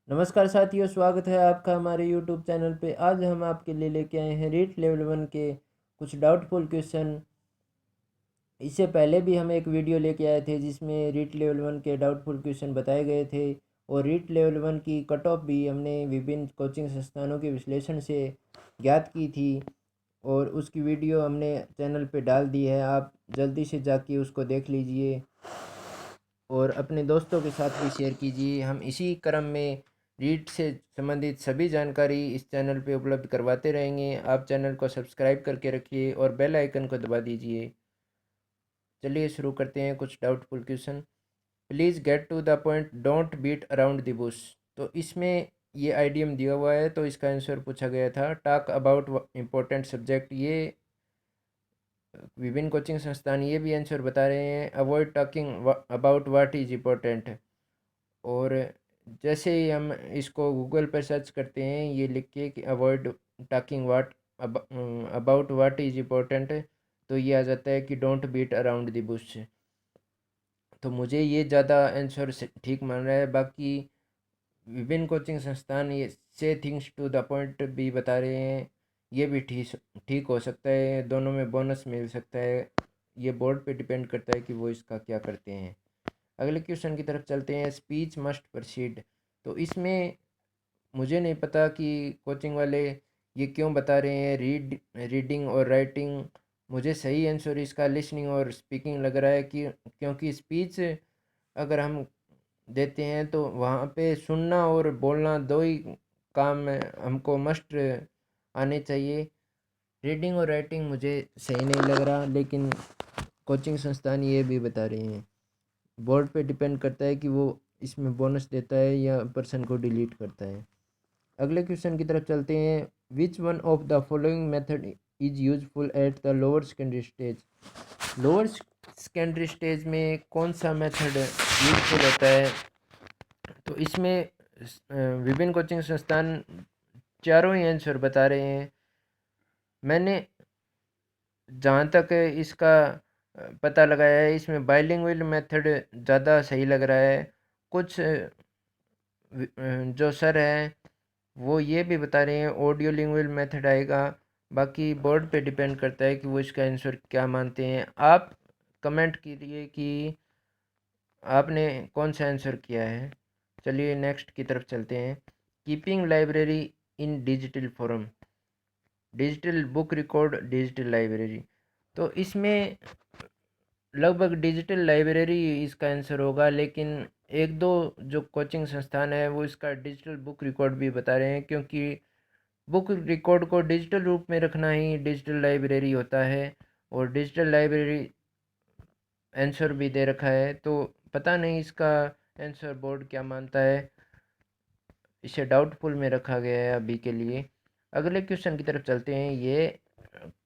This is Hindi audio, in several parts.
नमस्कार साथियों, स्वागत है आपका हमारे यूट्यूब चैनल पे। आज हम आपके लिए लेके आए हैं रीट लेवल 1 के कुछ डाउटफुल क्वेश्चन। इससे पहले भी हम एक वीडियो लेके आए थे जिसमें रीट लेवल 1 के डाउटफुल क्वेश्चन बताए गए थे, और रीट लेवल 1 की कट ऑफ भी हमने विभिन्न कोचिंग संस्थानों के विश्लेषण से ज्ञात की थी, और उसकी वीडियो हमने चैनल पे डाल दी है। आप जल्दी से जाके उसको देख लीजिए और अपने दोस्तों के साथ भी शेयर कीजिए। हम इसी क्रम में रीट से संबंधित सभी जानकारी इस चैनल पे उपलब्ध करवाते रहेंगे। आप चैनल को सब्सक्राइब करके रखिए और बेल आइकन को दबा दीजिए। चलिए शुरू करते हैं कुछ doubtful question. Please get to the point, don't beat around the bush. तो इसमें ये आइडियम दिया हुआ है, तो इसका आंसर पूछा गया था टॉक अबाउट इम्पोर्टेंट सब्जेक्ट। ये विभिन्न कोचिंग संस्थान ये भी आंसर बता रहे हैं avoid talking about what is important. और जैसे ही हम इसको गूगल पर सर्च करते हैं ये लिख के कि avoid talking what about what is important, तो ये आ जाता है कि don't beat around the bush. तो मुझे ये ज़्यादा आंसर ठीक मान रहा है। बाकी विभिन्न कोचिंग संस्थान ये से थिंग्स टू द पॉइंट भी बता रहे हैं, ये भी ठीक ठीक हो सकता है। दोनों में बोनस मिल सकता है। ये बोर्ड पे डिपेंड करता है कि वो इसका क्या करते हैं। अगले क्वेश्चन की तरफ चलते हैं। Speech must proceed. तो इसमें मुझे नहीं पता कि कोचिंग वाले ये क्यों बता रहे हैं रीडिंग और राइटिंग। मुझे सही आंसर इसका लिसनिंग और स्पीकिंग लग रहा है कि क्योंकि स्पीच अगर हम देते हैं तो वहाँ पे सुनना और बोलना दो ही काम हमको मस्ट आने चाहिए। रीडिंग और राइटिंग मुझे सही नहीं लग रहा, लेकिन कोचिंग संस्थान ये भी बता रहे हैं। बोर्ड पे डिपेंड करता है कि वो इसमें बोनस देता है या पर्सन को डिलीट करता है। अगले क्वेश्चन की तरफ चलते हैं। Which one of the following method is useful at the lower secondary stage. Lower secondary stage में कौन सा मेथड यूजफुल होता है? तो इसमें विभिन्न कोचिंग संस्थान चारों ही आंसर बता रहे हैं। मैंने जहाँ तक इसका पता लगाया है, इसमें बाइलिंगुअल मेथड ज़्यादा सही लग रहा है। कुछ जो सर हैं वो ये भी बता रहे हैं ऑडियो लिंगुअल मेथड आएगा। बाकी बोर्ड पे डिपेंड करता है कि वो इसका आंसर क्या मानते हैं। आप कमेंट कीजिए कि आपने कौन सा आंसर किया है। चलिए नेक्स्ट की तरफ चलते हैं। Keeping library in digital form, digital book record, digital library. तो इसमें लगभग डिजिटल लाइब्रेरी इसका आंसर होगा, लेकिन एक दो जो कोचिंग संस्थान है वो इसका डिजिटल बुक रिकॉर्ड भी बता रहे हैं, क्योंकि बुक रिकॉर्ड को डिजिटल रूप में रखना ही डिजिटल लाइब्रेरी होता है। और डिजिटल लाइब्रेरी आंसर भी दे रखा है, तो पता नहीं इसका आंसर बोर्ड क्या मानता है। इसे डाउटफुल में रखा गया है अभी के लिए। अगले क्वेश्चन की तरफ चलते हैं। ये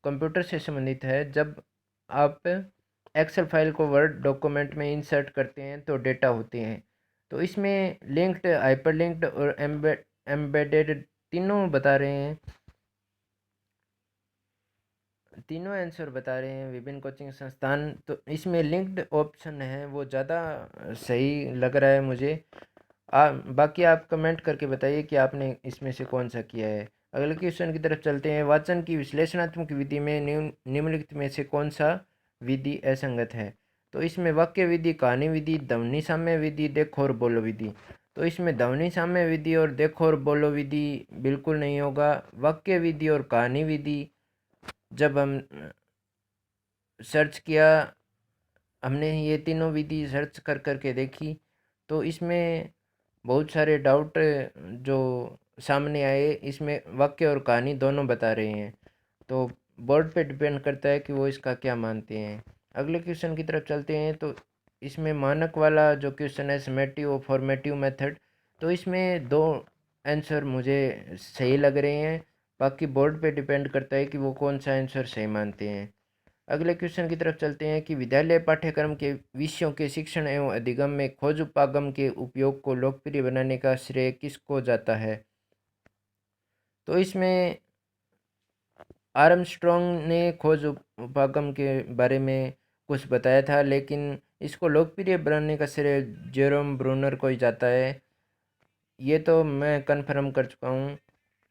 कंप्यूटर से संबंधित है। जब आप एक्सेल फाइल को वर्ड डॉक्यूमेंट में इंसर्ट करते हैं तो डेटा होते हैं। तो इसमें लिंक्ड, हाइपरलिंक्ड और एम्बेडेड तीनों बता रहे हैं। तीनों आंसर बता रहे हैं विभिन्न कोचिंग संस्थान। तो इसमें लिंक्ड ऑप्शन है वो ज़्यादा सही लग रहा है मुझे। बाकी आप कमेंट करके बताइए कि आपने इसमें से कौन सा किया है। अगले क्वेश्चन की तरफ चलते हैं। वाचन की विश्लेषणात्मक विधि में निम्नलिखित में से कौन सा विधि असंगत है? तो इसमें वाक्य विधि, कहानी विधि, ध्वनि साम्य विधि, देखो और बोलो विधि। तो इसमें ध्वनि साम्य विधि और देखो और बोलो विधि बिल्कुल नहीं होगा। वाक्य विधि और कहानी विधि जब हम सर्च किया, हमने ये तीनों विधि सर्च कर करके देखी, तो इसमें बहुत सारे डाउट जो सामने आए। इसमें वाक्य और कहानी दोनों बता रहे हैं, तो बोर्ड पे डिपेंड करता है कि वो इसका क्या मानते हैं। अगले क्वेश्चन की तरफ चलते हैं। तो इसमें मानक वाला जो क्वेश्चन है समेटिव और फॉर्मेटिव मेथड, तो इसमें दो आंसर मुझे सही लग रहे हैं। बाकी बोर्ड पे डिपेंड करता है कि वो कौन सा आंसर सही मानते हैं। अगले क्वेश्चन की तरफ चलते हैं कि विद्यालय पाठ्यक्रम के विषयों के शिक्षण एवं अधिगम में खोज उपागम के उपयोग को लोकप्रिय बनाने का श्रेय किसको जाता है? तो इसमें आर्मस्ट्रॉन्ग ने खोज उपागम के बारे में कुछ बताया था, लेकिन इसको लोकप्रिय बनाने का श्रेय जेरोम ब्रूनर को ही जाता है। ये तो मैं कन्फर्म कर चुका हूँ।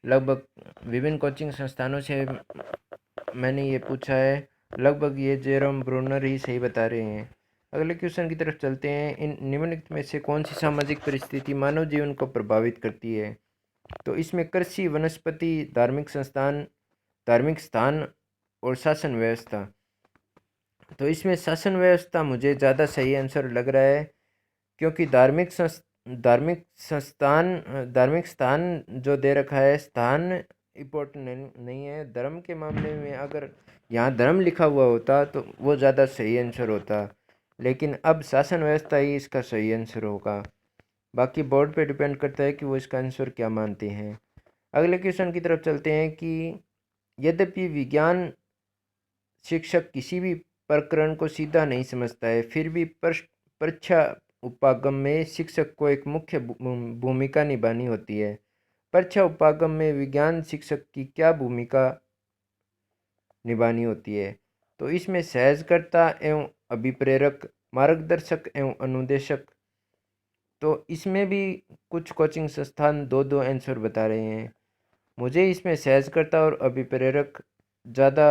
लगभग विभिन्न कोचिंग संस्थानों से मैंने ये पूछा है, लगभग ये जेरोम ब्रूनर ही सही बता रहे हैं। अगले क्वेश्चन की तरफ चलते हैं। इन निम्नलिखित में से कौन सी सामाजिक परिस्थिति मानव जीवन को प्रभावित करती है? तो इसमें कृषि, वनस्पति, धार्मिक स्थान और शासन व्यवस्था। तो इसमें शासन व्यवस्था मुझे ज़्यादा सही आंसर लग रहा है, क्योंकि धार्मिक स्थान जो दे रखा है, स्थान इम्पोर्टेंट नहीं है। धर्म के मामले में अगर यहाँ धर्म लिखा हुआ होता तो वो ज़्यादा सही आंसर होता, लेकिन अब शासन व्यवस्था ही इसका सही आंसर होगा। बाकी बोर्ड पे डिपेंड करता है कि वो इसका आंसर क्या मानते हैं। अगले क्वेश्चन की तरफ चलते हैं कि यद्यपि विज्ञान शिक्षक किसी भी प्रकरण को सीधा नहीं समझता है, फिर भी परीक्षा उपागम में शिक्षक को एक मुख्य भूमिका निभानी होती है। परीक्षा उपागम में विज्ञान शिक्षक की क्या भूमिका निभानी होती है? तो इसमें सहजकर्ता एवं अभिप्रेरक, मार्गदर्शक एवं अनुदेशक। तो इसमें भी कुछ कोचिंग संस्थान दो दो आंसर बता रहे हैं। मुझे इसमें सहजकर्ता और अभिप्रेरक ज़्यादा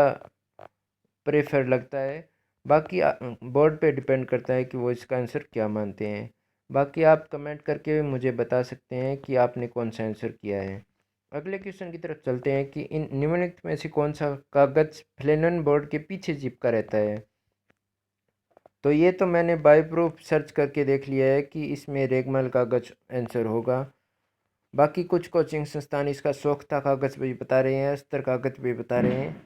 प्रेफर लगता है। बाकी बोर्ड पे डिपेंड करता है कि वो इसका आंसर क्या मानते हैं। बाकी आप कमेंट करके मुझे बता सकते हैं कि आपने कौन सा आंसर किया है। अगले क्वेश्चन की तरफ चलते हैं कि इन निम्नलिखित में से कौन सा कागज फ्लेनन बोर्ड के पीछे चिपका रहता है? तो ये तो मैंने बाय प्रूफ सर्च करके देख लिया है कि इसमें रेगमाल कागज आंसर होगा। बाकी कुछ कोचिंग संस्थान इसका सोख्ता कागज भी बता रहे हैं, अस्तर कागज भी बता रहे हैं।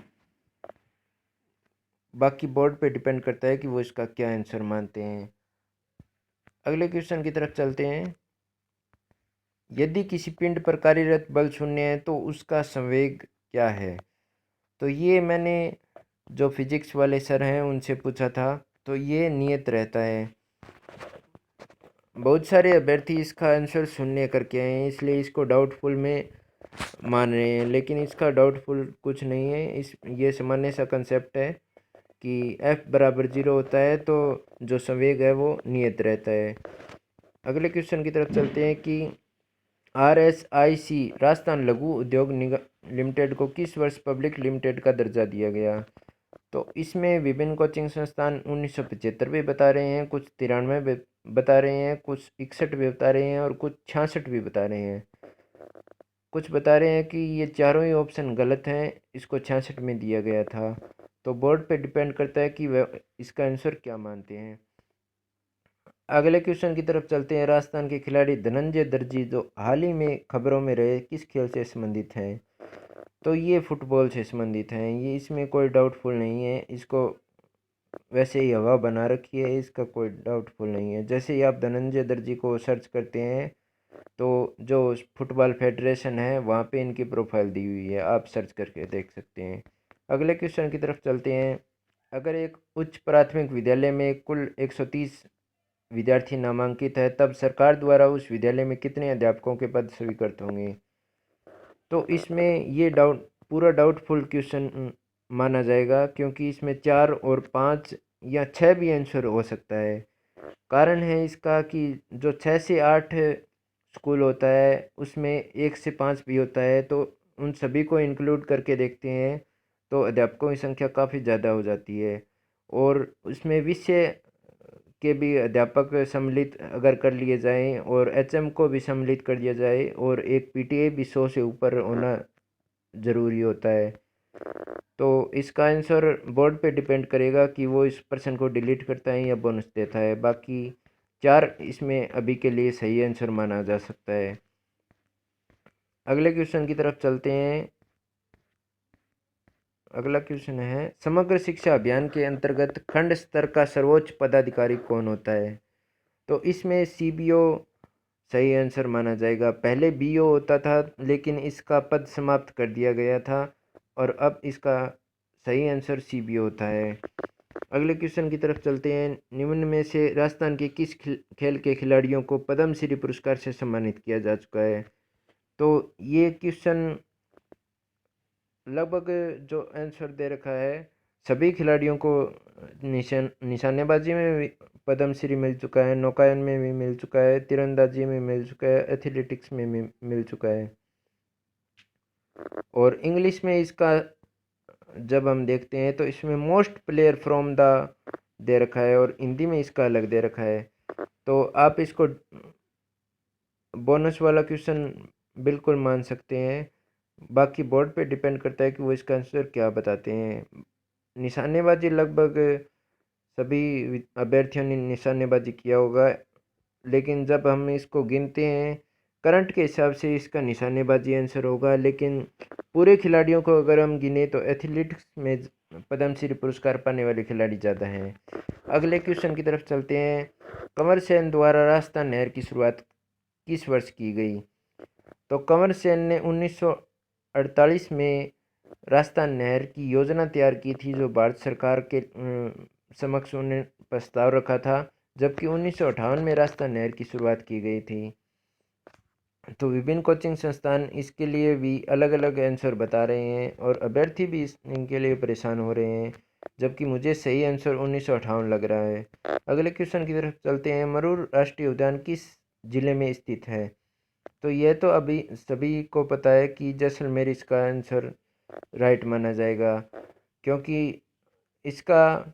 बाकी बोर्ड पे डिपेंड करता है कि वो इसका क्या आंसर मानते हैं। अगले क्वेश्चन की तरफ चलते हैं। यदि किसी पिंड पर कार्यरत बल शून्य है तो उसका संवेग क्या है? तो ये मैंने जो फिजिक्स वाले सर हैं उनसे पूछा था, तो ये नियत रहता है। बहुत सारे अभ्यर्थी इसका आंसर शून्य करके आए हैं, इसलिए इसको डाउटफुल में मान रहे हैं, लेकिन इसका डाउटफुल कुछ नहीं है। ये सामान्य सा कंसेप्ट है कि F बराबर 0 होता है तो जो संवेग है वो नियत रहता है। अगले क्वेश्चन की तरफ चलते हैं कि RSIC राजस्थान लघु उद्योग निगम लिमिटेड को किस वर्ष पब्लिक लिमिटेड का दर्जा दिया गया? तो इसमें विभिन्न कोचिंग संस्थान 1975 भी बता रहे हैं, कुछ 93 भी बता रहे हैं, कुछ 61 भी बता रहे हैं और कुछ 66 भी बता रहे हैं। कुछ बता रहे हैं कि ये चारों ही ऑप्शन गलत हैं, इसको 66 में दिया गया था। तो बोर्ड पे डिपेंड करता है कि वह इसका आंसर क्या मानते हैं। अगले क्वेश्चन की तरफ चलते हैं। राजस्थान के खिलाड़ी धनंजय दर्जी जो हाल ही में खबरों में रहे, किस खेल से संबंधित हैं? तो ये फुटबॉल से संबंधित हैं। ये इसमें कोई डाउटफुल नहीं है, इसको वैसे ही हवा बना रखी है, इसका कोई डाउटफुल नहीं है। जैसे ही आप धनंजय दर्जी को सर्च करते हैं तो जो फुटबॉल फेडरेशन है वहाँ पे इनकी प्रोफाइल दी हुई है, आप सर्च करके देख सकते हैं। अगले क्वेश्चन की तरफ चलते हैं। अगर एक उच्च प्राथमिक विद्यालय में कुल 130 विद्यार्थी नामांकित है, तब सरकार द्वारा उस विद्यालय में कितने अध्यापकों के पद स्वीकृत होंगे? तो इसमें ये पूरा डाउटफुल क्वेश्चन माना जाएगा, क्योंकि इसमें 4 और 5 या 6 भी आंसर हो सकता है। कारण है इसका कि जो 6 से 8 स्कूल होता है उसमें 1 से 5 भी होता है, तो उन सभी को इंक्लूड करके देखते हैं तो अध्यापकों की संख्या काफ़ी ज़्यादा हो जाती है। और उसमें विषय के भी अध्यापक सम्मिलित अगर कर लिए जाएं और HM को भी सम्मिलित कर दिया जाए और एक PTA भी 100 से ऊपर होना ज़रूरी होता है। तो इसका आंसर बोर्ड पे डिपेंड करेगा कि वो इस पर्सन को डिलीट करता है या बोनस देता है। बाकी 4 इसमें अभी के लिए सही आंसर माना जा सकता है। अगले क्वेश्चन की तरफ चलते हैं। अगला क्वेश्चन है, समग्र शिक्षा अभियान के अंतर्गत खंड स्तर का सर्वोच्च पदाधिकारी कौन होता है? तो इसमें CBO सही आंसर माना जाएगा। पहले BO होता था लेकिन इसका पद समाप्त कर दिया गया था और अब इसका सही आंसर CBO होता है। अगले क्वेश्चन की तरफ चलते हैं। निम्न में से राजस्थान के किस खेल के खिलाड़ियों को पद्मश्री पुरस्कार से सम्मानित किया जा चुका है? तो ये क्वेश्चन लगभग जो आंसर दे रखा है, सभी खिलाड़ियों को निशानेबाजी में पद्मश्री मिल चुका है, नौकायन में भी मिल चुका है, तीरंदाजी में मिल चुका है, एथलेटिक्स में भी मिल चुका है। और इंग्लिश में इसका जब हम देखते हैं तो इसमें most player from the they रखा है और हिंदी में इसका अलग दे रखा है। तो आप इसको बोनस वाला क्वेश्चन बिल्कुल मान सकते हैं। बाकी बोर्ड पे डिपेंड करता है कि वो इसका आंसर क्या बताते हैं। निशानेबाजी लगभग सभी अभ्यर्थियों ने निशानेबाजी किया होगा, लेकिन जब हम इसको गिनते हैं करंट के हिसाब से इसका निशानेबाजी आंसर होगा। लेकिन पूरे खिलाड़ियों को अगर हम गिने तो एथलेटिक्स में पद्मश्री पुरस्कार पाने वाले खिलाड़ी ज़्यादा हैं। अगले क्वेश्चन की तरफ चलते हैं। कंवर सेन द्वारा राजस्थान नहर की शुरुआत किस वर्ष की गई? तो कंवर सेन ने 1948 में राजस्थान नहर की योजना तैयार की थी, जो भारत सरकार के समक्ष उन्हें प्रस्ताव रखा था, जबकि 1958 में राजस्थान नहर की शुरुआत की गई थी। तो विभिन्न कोचिंग संस्थान इसके लिए भी अलग अलग आंसर बता रहे हैं और अभ्यर्थी भी इनके लिए परेशान हो रहे हैं, जबकि मुझे सही आंसर 1958 लग रहा है। अगले क्वेश्चन की तरफ चलते हैं। मरूर राष्ट्रीय उद्यान किस जिले में स्थित है? तो यह तो अभी सभी को पता है कि जैसलमेर इसका आंसर राइट माना जाएगा, क्योंकि इसका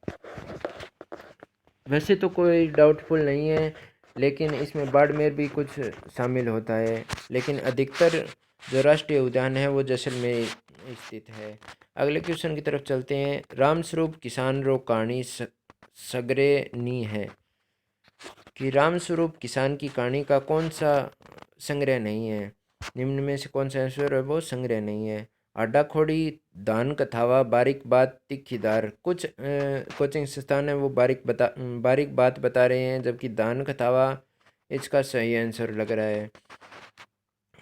वैसे तो कोई डाउटफुल नहीं है, लेकिन इसमें बाड़मेर भी कुछ शामिल होता है, लेकिन अधिकतर जो राष्ट्रीय उद्यान है वो जैसलमेर स्थित है। अगले क्वेश्चन की तरफ चलते हैं। रामस्वरूप किसान रो कहानी सगरे नी है कि रामस्वरूप किसान की कहानी का कौन सा संग्रह नहीं है? निम्न में से कौन सा आंसर है वो संग्रह नहीं है? आडा खोड़ी, दान कथावा, बारीक बात, तिखीदार। कुछ कोचिंग संस्थान है वो बारीक बात बता रहे हैं, जबकि दान कथावा इसका सही आंसर लग रहा है।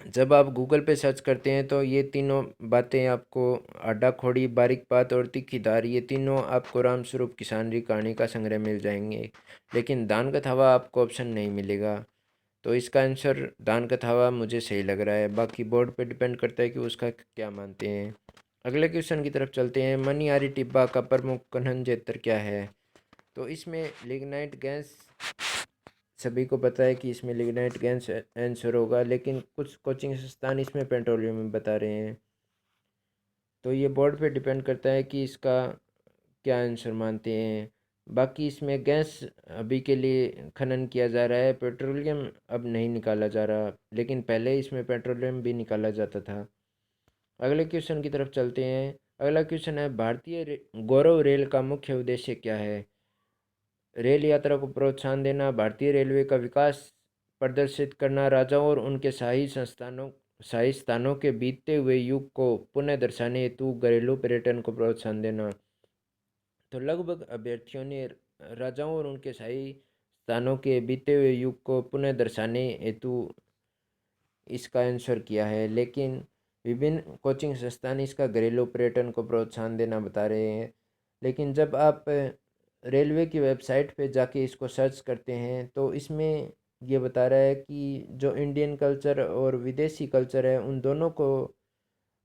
जब आप गूगल पे सर्च करते हैं तो ये तीनों बातें आपको, आडा खोड़ी, बारीक बात और तिखीदार, ये तीनों आपको रामस्वरूप किसान की कहानी का संग्रह मिल जाएंगे, लेकिन दान कथावा आपको ऑप्शन नहीं मिलेगा। तो इसका आंसर दान कथावा मुझे सही लग रहा है। बाकी बोर्ड पे डिपेंड करता है कि उसका क्या मानते हैं। अगले क्वेश्चन की तरफ चलते हैं। मनियारी टिब्बा का प्रमुख खनन क्षेत्र क्या है? तो इसमें लिग्नाइट गैस, सभी को पता है कि इसमें लिग्नाइट गैस आंसर होगा, लेकिन कुछ कोचिंग संस्थान इसमें पेट्रोलियम बता रहे हैं। तो ये बोर्ड पे डिपेंड करता है कि इसका क्या आंसर मानते हैं। बाकी इसमें गैस अभी के लिए खनन किया जा रहा है, पेट्रोलियम अब नहीं निकाला जा रहा, लेकिन पहले इसमें पेट्रोलियम भी निकाला जाता था। अगले क्वेश्चन की तरफ चलते हैं। अगला क्वेश्चन है, भारतीय गौरव रेल का मुख्य उद्देश्य क्या है? रेल यात्रा को प्रोत्साहन देना, भारतीय रेलवे का विकास प्रदर्शित करना, राजाओं और उनके शाही स्थानों के बीतते हुए युग को पुनः दर्शाने हेतु घरेलू पर्यटन को प्रोत्साहन देना। तो लगभग अभ्यर्थियों ने राजाओं और उनके शाही स्थानों के बीते हुए युग को पुनः दर्शाने हेतु इसका आंसर किया है, लेकिन विभिन्न कोचिंग संस्थान इसका घरेलू पर्यटन को प्रोत्साहन देना बता रहे हैं। लेकिन जब आप रेलवे की वेबसाइट पे जाके इसको सर्च करते हैं तो इसमें ये बता रहा है कि जो इंडियन कल्चर और विदेशी कल्चर है उन दोनों को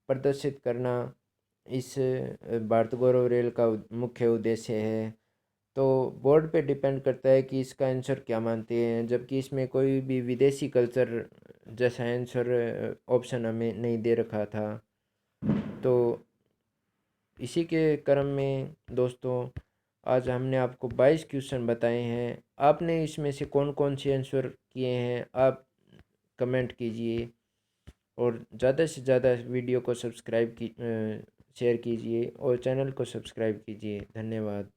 प्रदर्शित करना इस भारत गौरव रेल का मुख्य उद्देश्य है। तो बोर्ड पे डिपेंड करता है कि इसका आंसर क्या मानते हैं, जबकि इसमें कोई भी विदेशी कल्चर जैसा आंसर ऑप्शन हमें नहीं दे रखा था। तो इसी के क्रम में दोस्तों आज हमने आपको 22 क्वेश्चन बताए हैं। आपने इसमें से कौन कौन से आंसर किए हैं आप कमेंट कीजिए, और ज़्यादा से ज़्यादा वीडियो को शेयर कीजिए और चैनल को सब्सक्राइब कीजिए। धन्यवाद।